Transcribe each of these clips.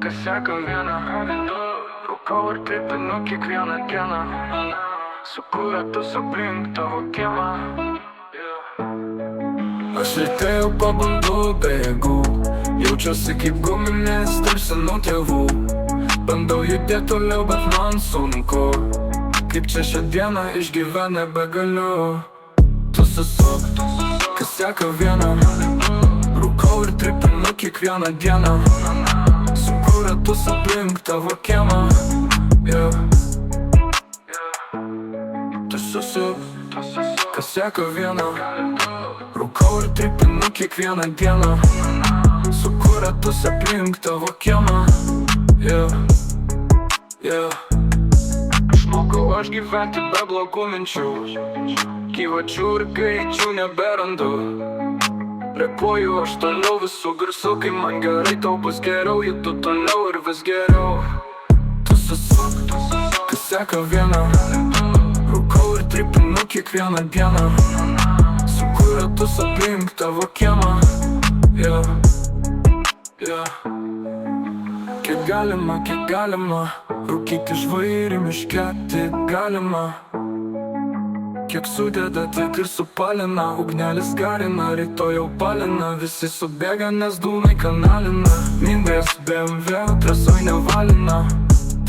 Косяка viena, rūkau ir tripinu kiekvieną dieną. Sukūrė tus aplink tavo kiemą. Aš rytėjau pabandau be jėgų, jaučiuosi kaip guminės tarp senų tėvų. Bandau judėti toliau, bet man sunku, kaip čia šią dieną išgyvent nebegaliu. Tu susuk, kosyaką viena, rūkau ir tripinu kiekvieną dieną. Sukūrė tus aplink tavo kiemą. Tu susuk, kosyaką viena, rūkau ir tripinu kiekvieną dieną. Sukūrė tus aplink tavo kiemą. Išmokau aš gyventi be blogų minčių, gyvačių ir greičių neberandu. Repuoju aš toliau visų garsų, kai man gerai, tau bus geriau, judu toliau ir vis geriau. Tu susuk, kosyaką viena, rūkau ir tripinu kiekvieną dieną. Sukūrė tus aplink tavo kiemą. Kiek galima rūkyti žvairį miške, tik galima. Kiek sudeda, tiek ir supalina, ugnelis garina, rytoj jau palina. Visi subėga, nes dūmai kanalina, mingas BMW trasoj nevalina.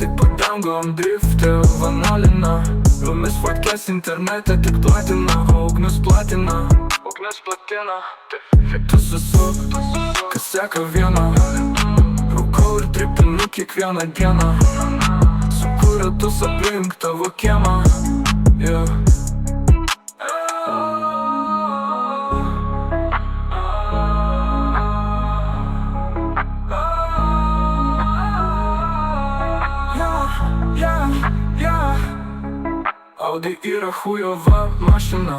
Tik padangom drifte vanalina, rumis fotkės internete tik platina, o ugnius platina. Tu susuk, kosyaką viena, rūkau ir tripinu kiekvieną dieną. Sukūrė tus aplink tavo kiemą. Audi yra chujova mašina.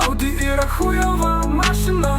Audi yra chujova mašina.